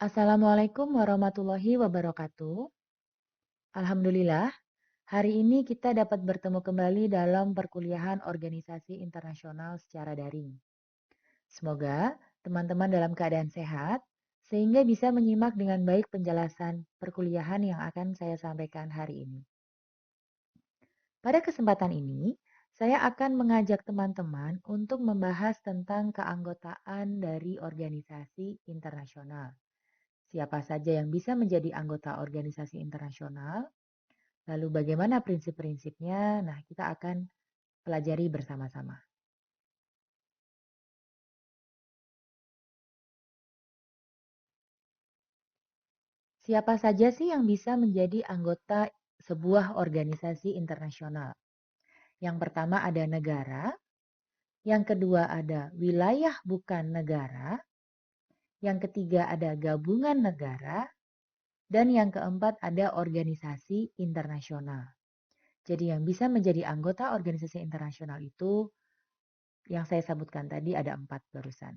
Assalamualaikum warahmatullahi wabarakatuh. Alhamdulillah, hari ini kita dapat bertemu kembali dalam perkuliahan organisasi internasional secara daring. Semoga teman-teman dalam keadaan sehat, sehingga bisa menyimak dengan baik penjelasan perkuliahan yang akan saya sampaikan hari ini. Pada kesempatan ini, saya akan mengajak teman-teman untuk membahas tentang keanggotaan dari organisasi internasional. Siapa saja yang bisa menjadi anggota organisasi internasional, lalu bagaimana prinsip-prinsipnya? Nah, kita akan pelajari bersama-sama. Siapa saja sih yang bisa menjadi anggota sebuah organisasi internasional? Yang pertama ada negara, yang kedua ada wilayah bukan negara, yang ketiga ada gabungan negara, dan yang keempat ada organisasi internasional. Jadi yang bisa menjadi anggota organisasi internasional itu yang saya sebutkan tadi ada 4 barusan.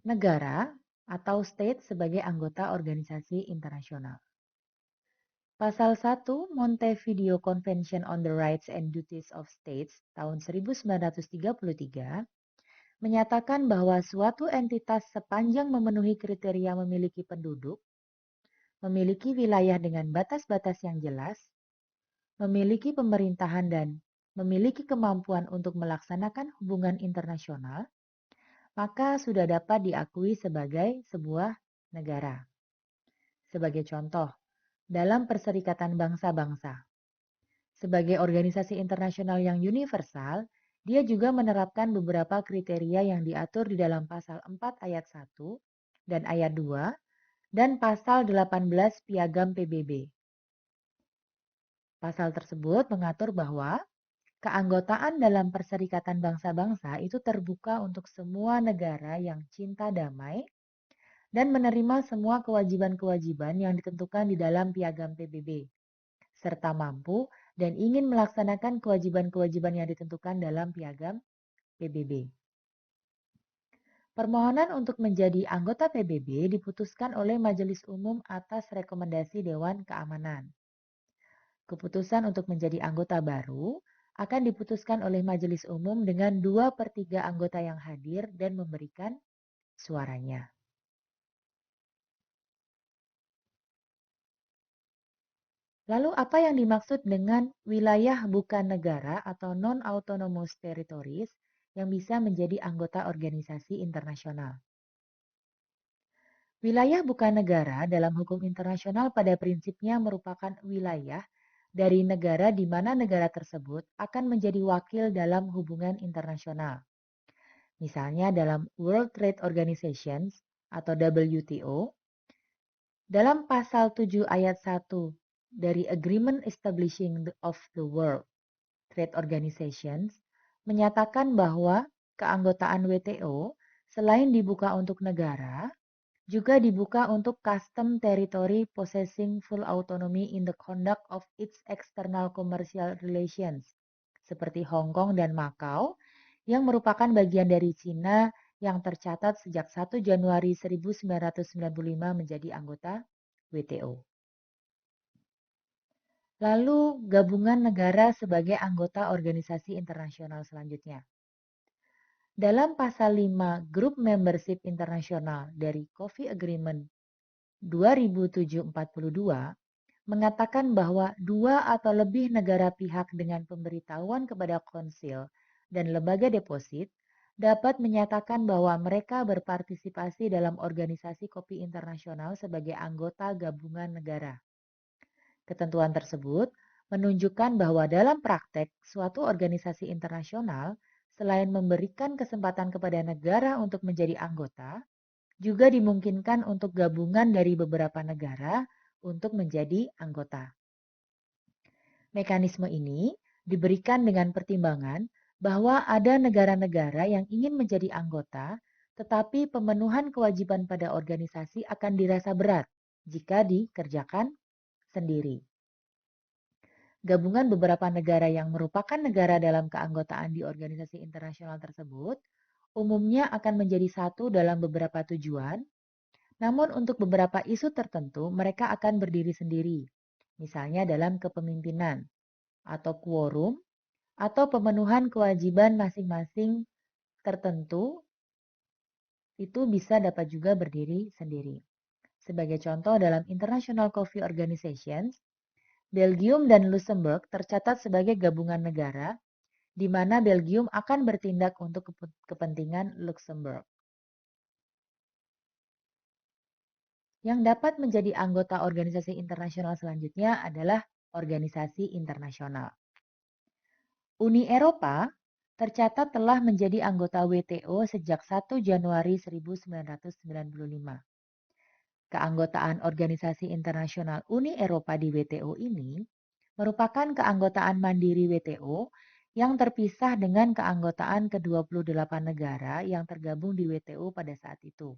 Negara atau state sebagai anggota organisasi internasional. Pasal 1 Montevideo Convention on the Rights and Duties of States tahun 1933 menyatakan bahwa suatu entitas sepanjang memenuhi kriteria memiliki penduduk, memiliki wilayah dengan batas-batas yang jelas, memiliki pemerintahan dan memiliki kemampuan untuk melaksanakan hubungan internasional, maka sudah dapat diakui sebagai sebuah negara. Sebagai contoh, dalam Perserikatan Bangsa-Bangsa, sebagai organisasi internasional yang universal, dia juga menerapkan beberapa kriteria yang diatur di dalam pasal 4 ayat 1 dan ayat 2 dan pasal 18 Piagam PBB. Pasal tersebut mengatur bahwa keanggotaan dalam Perserikatan Bangsa-Bangsa itu terbuka untuk semua negara yang cinta damai dan menerima semua kewajiban-kewajiban yang ditentukan di dalam Piagam PBB, serta mampu dan ingin melaksanakan kewajiban-kewajiban yang ditentukan dalam Piagam PBB. Permohonan untuk menjadi anggota PBB diputuskan oleh Majelis Umum atas rekomendasi Dewan Keamanan. Keputusan untuk menjadi anggota baru akan diputuskan oleh Majelis Umum dengan 2/3 anggota yang hadir dan memberikan suaranya. Lalu apa yang dimaksud dengan wilayah bukan negara atau non-autonomous territories yang bisa menjadi anggota organisasi internasional? Wilayah bukan negara dalam hukum internasional pada prinsipnya merupakan wilayah dari negara di mana negara tersebut akan menjadi wakil dalam hubungan internasional. Misalnya dalam World Trade Organization atau WTO, dalam pasal 7 ayat 1 dari Agreement Establishing of the World Trade Organization menyatakan bahwa keanggotaan WTO selain dibuka untuk negara, juga dibuka untuk custom territory possessing full autonomy in the conduct of its external commercial relations, seperti Hong Kong dan Macau, yang merupakan bagian dari Cina yang tercatat sejak 1 Januari 1995 menjadi anggota WTO. Lalu gabungan negara sebagai anggota organisasi internasional selanjutnya. Dalam pasal 5 Group Membership Internasional dari Coffee Agreement 2742 mengatakan bahwa 2 atau lebih negara pihak dengan pemberitahuan kepada konsil dan lembaga deposit dapat menyatakan bahwa mereka berpartisipasi dalam organisasi kopi internasional sebagai anggota gabungan negara. Ketentuan tersebut menunjukkan bahwa dalam praktek suatu organisasi internasional selain memberikan kesempatan kepada negara untuk menjadi anggota, juga dimungkinkan untuk gabungan dari beberapa negara untuk menjadi anggota. Mekanisme ini diberikan dengan pertimbangan bahwa ada negara-negara yang ingin menjadi anggota, tetapi pemenuhan kewajiban pada organisasi akan dirasa berat jika dikerjakan sendiri. Gabungan beberapa negara yang merupakan negara dalam keanggotaan di organisasi internasional tersebut umumnya akan menjadi satu dalam beberapa tujuan, namun untuk beberapa isu tertentu mereka akan berdiri sendiri, misalnya dalam kepemimpinan, atau quorum, atau pemenuhan kewajiban masing-masing tertentu, itu bisa dapat juga berdiri sendiri. Sebagai contoh dalam International Coffee Organization, Belgium dan Luxembourg tercatat sebagai gabungan negara, di mana Belgium akan bertindak untuk kepentingan Luxembourg. Yang dapat menjadi anggota organisasi internasional selanjutnya adalah organisasi internasional. Uni Eropa tercatat telah menjadi anggota WTO sejak 1 Januari 1995. Keanggotaan Organisasi Internasional Uni Eropa di WTO ini merupakan keanggotaan mandiri WTO yang terpisah dengan keanggotaan ke-28 negara yang tergabung di WTO pada saat itu.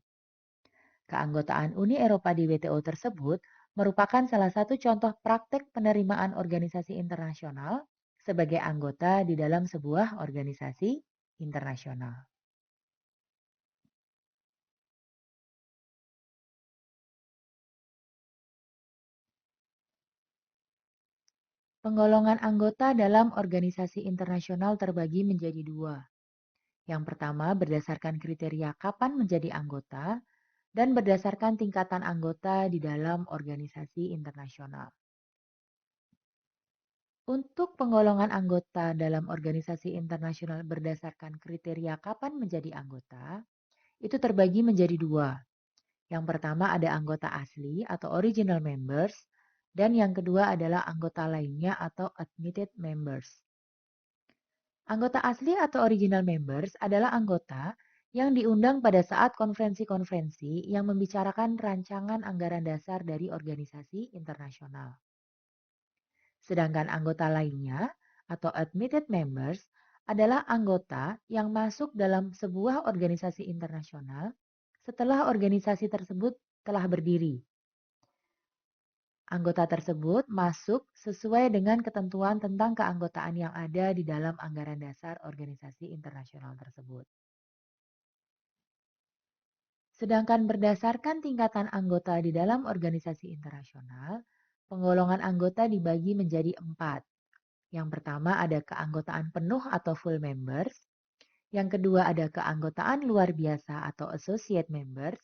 Keanggotaan Uni Eropa di WTO tersebut merupakan salah satu contoh praktek penerimaan organisasi internasional sebagai anggota di dalam sebuah organisasi internasional. Penggolongan anggota dalam organisasi internasional terbagi menjadi dua. Yang pertama berdasarkan kriteria kapan menjadi anggota dan berdasarkan tingkatan anggota di dalam organisasi internasional. Untuk penggolongan anggota dalam organisasi internasional berdasarkan kriteria kapan menjadi anggota, itu terbagi menjadi dua. Yang pertama ada anggota asli atau original members, dan yang kedua adalah anggota lainnya atau admitted members. Anggota asli atau original members adalah anggota yang diundang pada saat konferensi-konferensi yang membicarakan rancangan anggaran dasar dari organisasi internasional. Sedangkan anggota lainnya atau admitted members adalah anggota yang masuk dalam sebuah organisasi internasional setelah organisasi tersebut telah berdiri. Anggota tersebut masuk sesuai dengan ketentuan tentang keanggotaan yang ada di dalam anggaran dasar organisasi internasional tersebut. Sedangkan berdasarkan tingkatan anggota di dalam organisasi internasional, penggolongan anggota dibagi menjadi 4. Yang pertama ada keanggotaan penuh atau full members, yang kedua ada keanggotaan luar biasa atau associate members,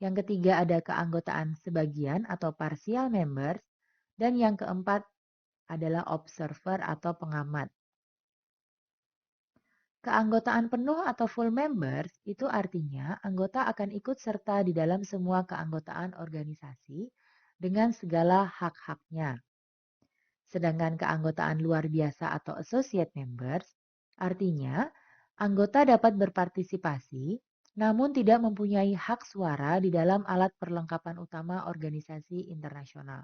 yang ketiga ada keanggotaan sebagian atau partial members, dan yang keempat adalah observer atau pengamat. Keanggotaan penuh atau full members itu artinya anggota akan ikut serta di dalam semua keanggotaan organisasi dengan segala hak-haknya. Sedangkan keanggotaan luar biasa atau associate members artinya anggota dapat berpartisipasi namun tidak mempunyai hak suara di dalam alat perlengkapan utama organisasi internasional.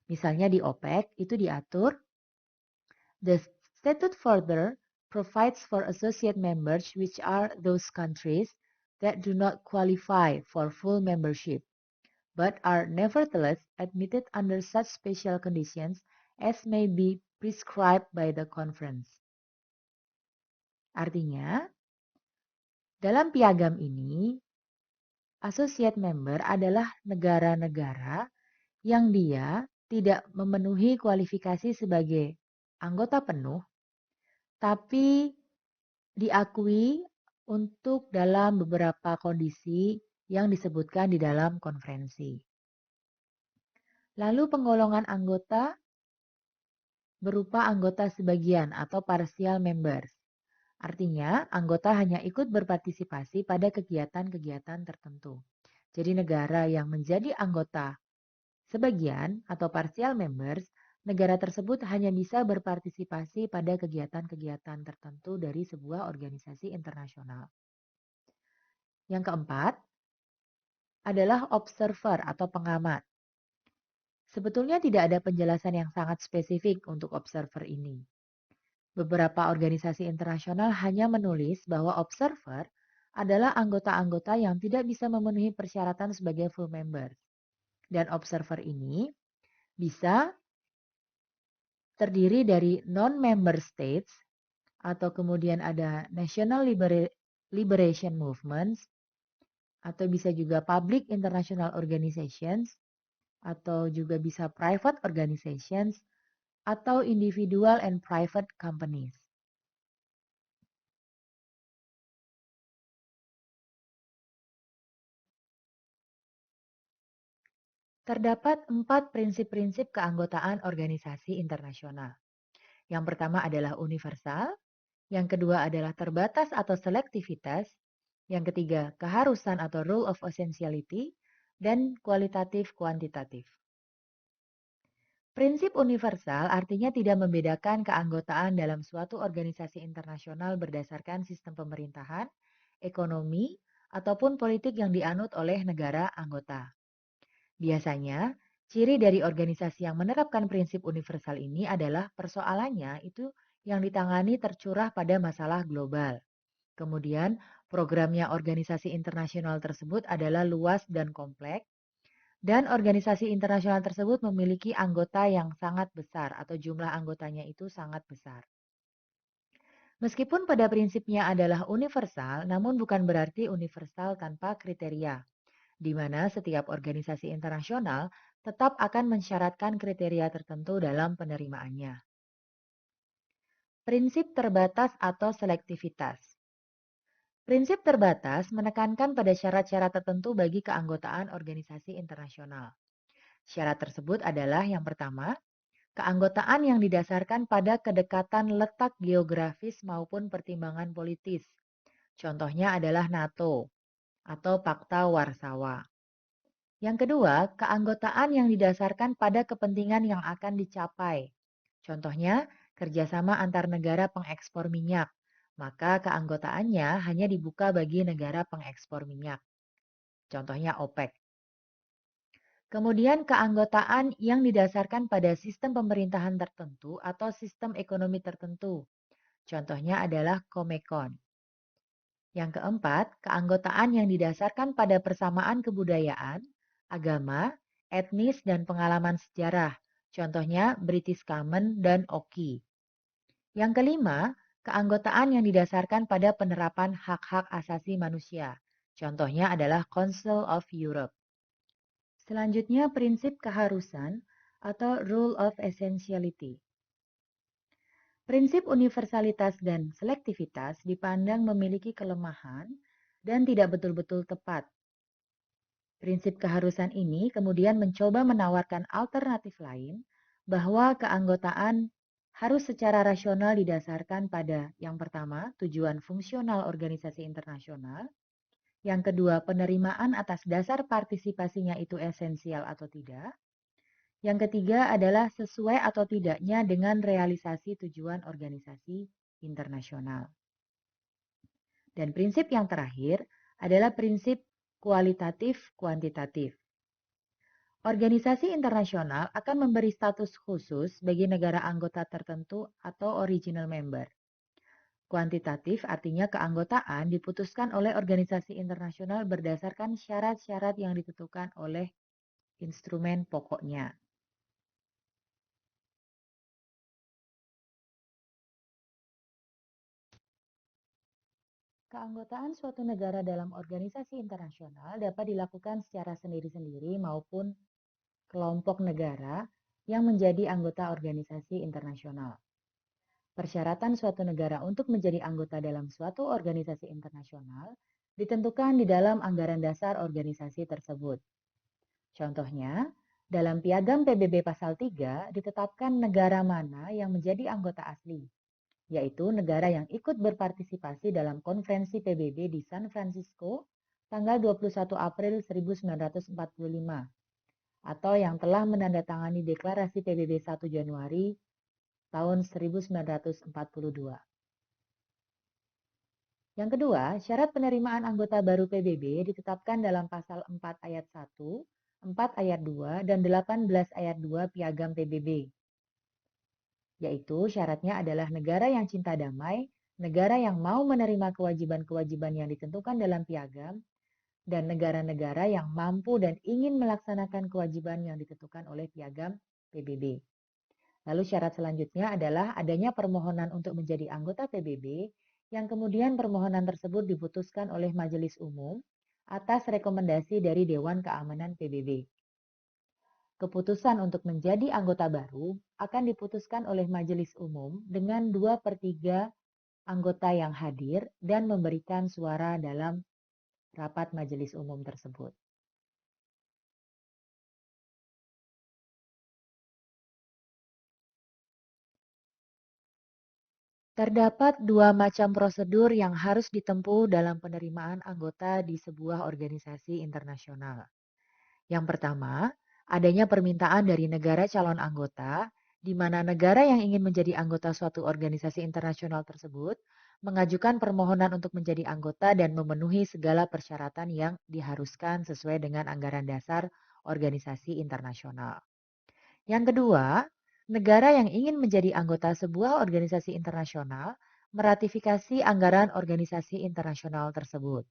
Misalnya di OPEC itu diatur, the statute further provides for associate members which are those countries that do not qualify for full membership, but are nevertheless admitted under such special conditions as may be prescribed by the conference. Artinya, dalam piagam ini, associate member adalah negara-negara yang dia tidak memenuhi kualifikasi sebagai anggota penuh, tapi diakui untuk dalam beberapa kondisi yang disebutkan di dalam konferensi. Lalu penggolongan anggota berupa anggota sebagian atau partial members. Artinya, anggota hanya ikut berpartisipasi pada kegiatan-kegiatan tertentu. Jadi negara yang menjadi anggota sebagian atau partial members, negara tersebut hanya bisa berpartisipasi pada kegiatan-kegiatan tertentu dari sebuah organisasi internasional. Yang keempat adalah observer atau pengamat. Sebetulnya tidak ada penjelasan yang sangat spesifik untuk observer ini. Beberapa organisasi internasional hanya menulis bahwa observer adalah anggota-anggota yang tidak bisa memenuhi persyaratan sebagai full member. Dan observer ini bisa terdiri dari non-member states atau kemudian ada national liberation movements, atau bisa juga public international organizations, atau juga bisa private organizations, atau individual and private companies. Terdapat 4 prinsip-prinsip keanggotaan organisasi internasional. Yang pertama adalah universal, yang kedua adalah terbatas atau selektivitas, yang ketiga keharusan atau rule of essentiality, dan kualitatif kuantitatif. Prinsip universal artinya tidak membedakan keanggotaan dalam suatu organisasi internasional berdasarkan sistem pemerintahan, ekonomi, ataupun politik yang dianut oleh negara anggota. Biasanya, ciri dari organisasi yang menerapkan prinsip universal ini adalah persoalannya itu yang ditangani tercurah pada masalah global. Kemudian, programnya organisasi internasional tersebut adalah luas dan kompleks, dan organisasi internasional tersebut memiliki anggota yang sangat besar atau jumlah anggotanya itu sangat besar. Meskipun pada prinsipnya adalah universal, namun bukan berarti universal tanpa kriteria, di mana setiap organisasi internasional tetap akan mensyaratkan kriteria tertentu dalam penerimaannya. Prinsip terbatas atau selektivitas. Prinsip terbatas menekankan pada syarat-syarat tertentu bagi keanggotaan organisasi internasional. Syarat tersebut adalah yang pertama, keanggotaan yang didasarkan pada kedekatan letak geografis maupun pertimbangan politis. Contohnya adalah NATO atau Pakta Warsawa. Yang kedua, keanggotaan yang didasarkan pada kepentingan yang akan dicapai. Contohnya, kerjasama antar negara pengekspor minyak. Maka keanggotaannya hanya dibuka bagi negara pengekspor minyak. Contohnya OPEC. Kemudian keanggotaan yang didasarkan pada sistem pemerintahan tertentu atau sistem ekonomi tertentu. Contohnya adalah Comecon. Yang keempat, keanggotaan yang didasarkan pada persamaan kebudayaan, agama, etnis, dan pengalaman sejarah. Contohnya British Common dan OKI. Yang kelima, keanggotaan yang didasarkan pada penerapan hak-hak asasi manusia. Contohnya adalah Council of Europe. Selanjutnya, prinsip keharusan atau rule of essentiality. Prinsip universalitas dan selektivitas dipandang memiliki kelemahan dan tidak betul-betul tepat. Prinsip keharusan ini kemudian mencoba menawarkan alternatif lain bahwa keanggotaan harus secara rasional didasarkan pada yang pertama, tujuan fungsional organisasi internasional, yang kedua, penerimaan atas dasar partisipasinya itu esensial atau tidak, yang ketiga adalah sesuai atau tidaknya dengan realisasi tujuan organisasi internasional. Dan prinsip yang terakhir adalah prinsip kualitatif kuantitatif. Organisasi internasional akan memberi status khusus bagi negara anggota tertentu atau original member. Kuantitatif artinya keanggotaan diputuskan oleh organisasi internasional berdasarkan syarat-syarat yang ditentukan oleh instrumen pokoknya. Keanggotaan suatu negara dalam organisasi internasional dapat dilakukan secara sendiri-sendiri maupun kelompok negara yang menjadi anggota organisasi internasional. Persyaratan suatu negara untuk menjadi anggota dalam suatu organisasi internasional ditentukan di dalam anggaran dasar organisasi tersebut. Contohnya, dalam Piagam PBB Pasal 3 ditetapkan negara mana yang menjadi anggota asli, yaitu negara yang ikut berpartisipasi dalam konferensi PBB di San Francisco tanggal 21 April 1945 atau yang telah menandatangani deklarasi PBB 1 Januari tahun 1942. Yang kedua, syarat penerimaan anggota baru PBB ditetapkan dalam pasal 4 ayat 1, 4 ayat 2, dan 18 ayat 2 Piagam PBB. Yaitu syaratnya adalah negara yang cinta damai, negara yang mau menerima kewajiban-kewajiban yang ditentukan dalam piagam, dan negara-negara yang mampu dan ingin melaksanakan kewajiban yang ditentukan oleh piagam PBB. Lalu syarat selanjutnya adalah adanya permohonan untuk menjadi anggota PBB yang kemudian permohonan tersebut diputuskan oleh Majelis Umum atas rekomendasi dari Dewan Keamanan PBB. Keputusan untuk menjadi anggota baru akan diputuskan oleh Majelis Umum dengan 2/3 anggota yang hadir dan memberikan suara dalam rapat Majelis Umum tersebut. Terdapat dua macam prosedur yang harus ditempuh dalam penerimaan anggota di sebuah organisasi internasional. Yang pertama, adanya permintaan dari negara calon anggota, di mana negara yang ingin menjadi anggota suatu organisasi internasional tersebut mengajukan permohonan untuk menjadi anggota dan memenuhi segala persyaratan yang diharuskan sesuai dengan anggaran dasar organisasi internasional. Yang kedua, negara yang ingin menjadi anggota sebuah organisasi internasional meratifikasi anggaran organisasi internasional tersebut.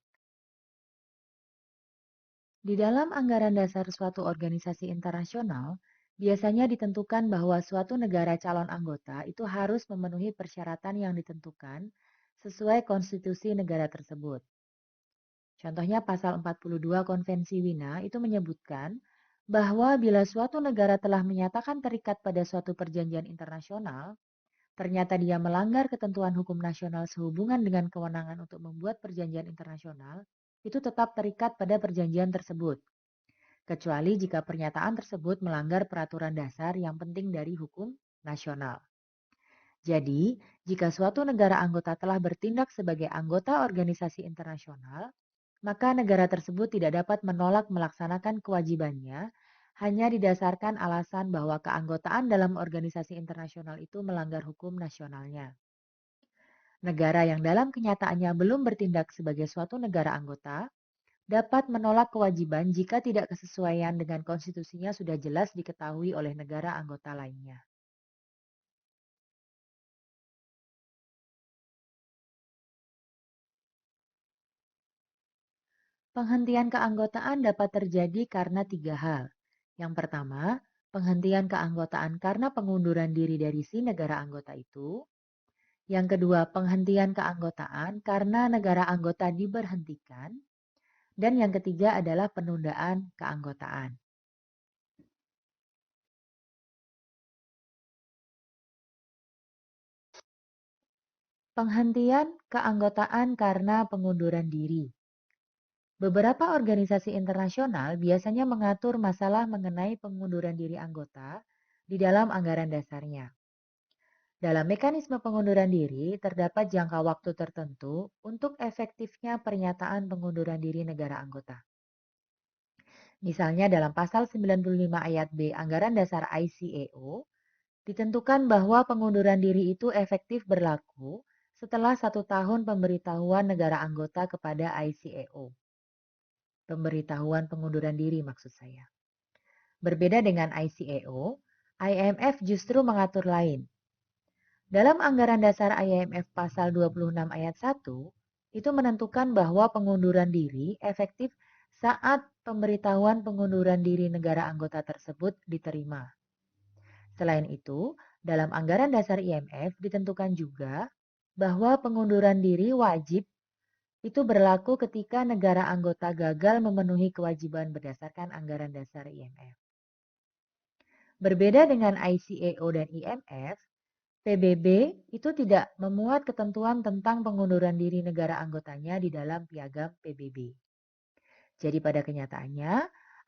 Di dalam anggaran dasar suatu organisasi internasional, biasanya ditentukan bahwa suatu negara calon anggota itu harus memenuhi persyaratan yang ditentukan sesuai konstitusi negara tersebut. Contohnya pasal 42 Konvensi Wina itu menyebutkan bahwa bila suatu negara telah menyatakan terikat pada suatu perjanjian internasional, ternyata dia melanggar ketentuan hukum nasional sehubungan dengan kewenangan untuk membuat perjanjian internasional, itu tetap terikat pada perjanjian tersebut, kecuali jika pernyataan tersebut melanggar peraturan dasar yang penting dari hukum nasional. Jadi, jika suatu negara anggota telah bertindak sebagai anggota organisasi internasional, maka negara tersebut tidak dapat menolak melaksanakan kewajibannya hanya didasarkan alasan bahwa keanggotaan dalam organisasi internasional itu melanggar hukum nasionalnya. Negara yang dalam kenyataannya belum bertindak sebagai suatu negara anggota dapat menolak kewajiban jika tidak kesesuaian dengan konstitusinya sudah jelas diketahui oleh negara anggota lainnya. Penghentian keanggotaan dapat terjadi karena tiga hal. Yang pertama, penghentian keanggotaan karena pengunduran diri dari si negara anggota itu. Yang kedua, penghentian keanggotaan karena negara anggota diberhentikan. Dan yang ketiga adalah penundaan keanggotaan. Penghentian keanggotaan karena pengunduran diri. Beberapa organisasi internasional biasanya mengatur masalah mengenai pengunduran diri anggota di dalam anggaran dasarnya. Dalam mekanisme pengunduran diri, terdapat jangka waktu tertentu untuk efektifnya pernyataan pengunduran diri negara anggota. Misalnya dalam pasal 95 ayat B Anggaran Dasar ICAO, ditentukan bahwa pengunduran diri itu efektif berlaku setelah 1 tahun pemberitahuan negara anggota kepada ICAO. Pemberitahuan pengunduran diri maksud saya. Berbeda dengan ICAO, IMF justru mengatur lain. Dalam anggaran dasar IMF pasal 26 ayat 1, itu menentukan bahwa pengunduran diri efektif saat pemberitahuan pengunduran diri negara anggota tersebut diterima. Selain itu, dalam anggaran dasar IMF ditentukan juga bahwa pengunduran diri wajib itu berlaku ketika negara anggota gagal memenuhi kewajiban berdasarkan anggaran dasar IMF. Berbeda dengan ICAO dan IMF, PBB itu tidak memuat ketentuan tentang pengunduran diri negara anggotanya di dalam piagam PBB. Jadi pada kenyataannya,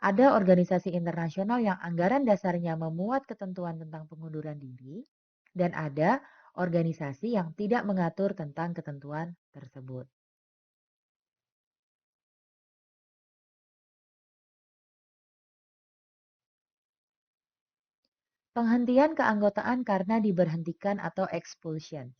ada organisasi internasional yang anggaran dasarnya memuat ketentuan tentang pengunduran diri, dan ada organisasi yang tidak mengatur tentang ketentuan tersebut. Penghentian keanggotaan karena diberhentikan atau expulsion.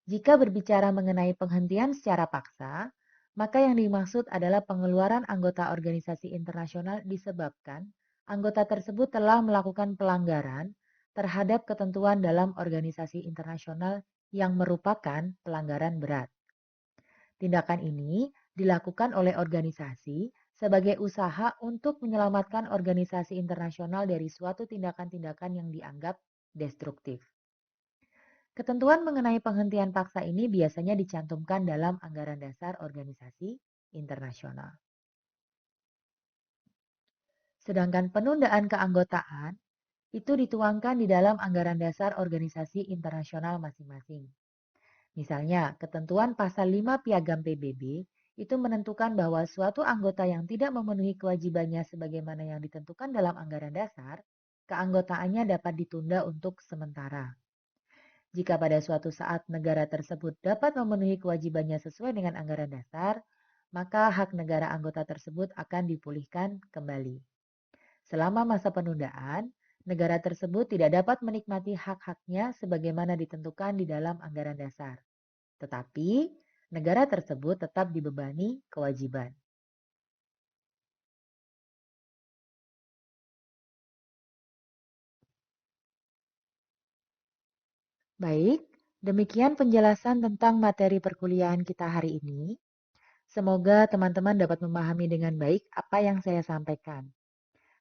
Jika berbicara mengenai penghentian secara paksa, maka yang dimaksud adalah pengeluaran anggota organisasi internasional disebabkan anggota tersebut telah melakukan pelanggaran terhadap ketentuan dalam organisasi internasional yang merupakan pelanggaran berat. Tindakan ini dilakukan oleh organisasi sebagai usaha untuk menyelamatkan organisasi internasional dari suatu tindakan-tindakan yang dianggap destruktif. Ketentuan mengenai penghentian paksa ini biasanya dicantumkan dalam anggaran dasar organisasi internasional. Sedangkan penundaan keanggotaan itu dituangkan di dalam anggaran dasar organisasi internasional masing-masing. Misalnya, ketentuan pasal 5 Piagam PBB itu menentukan bahwa suatu anggota yang tidak memenuhi kewajibannya sebagaimana yang ditentukan dalam anggaran dasar, keanggotaannya dapat ditunda untuk sementara. Jika pada suatu saat negara tersebut dapat memenuhi kewajibannya sesuai dengan anggaran dasar, maka hak negara anggota tersebut akan dipulihkan kembali. Selama masa penundaan, negara tersebut tidak dapat menikmati hak-haknya sebagaimana ditentukan di dalam anggaran dasar. Tetapi, negara tersebut tetap dibebani kewajiban. Baik, demikian penjelasan tentang materi perkuliahan kita hari ini. Semoga teman-teman dapat memahami dengan baik apa yang saya sampaikan.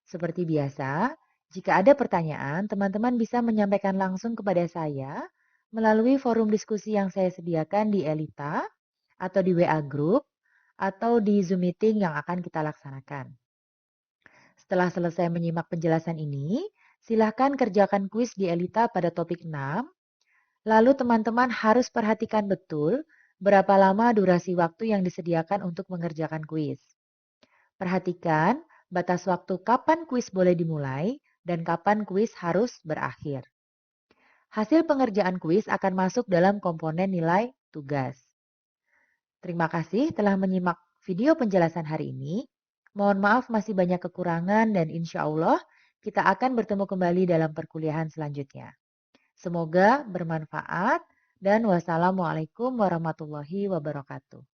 Seperti biasa, jika ada pertanyaan, teman-teman bisa menyampaikan langsung kepada saya melalui forum diskusi yang saya sediakan di Elita, atau di WA Group, atau di Zoom Meeting yang akan kita laksanakan. Setelah selesai menyimak penjelasan ini, silahkan kerjakan kuis di Elita pada topik 6. Lalu teman-teman harus perhatikan betul berapa lama durasi waktu yang disediakan untuk mengerjakan kuis. Perhatikan batas waktu kapan kuis boleh dimulai dan kapan kuis harus berakhir. Hasil pengerjaan kuis akan masuk dalam komponen nilai tugas. Terima kasih telah menyimak video penjelasan hari ini. Mohon maaf masih banyak kekurangan dan insya Allah kita akan bertemu kembali dalam perkuliahan selanjutnya. Semoga bermanfaat dan wassalamualaikum warahmatullahi wabarakatuh.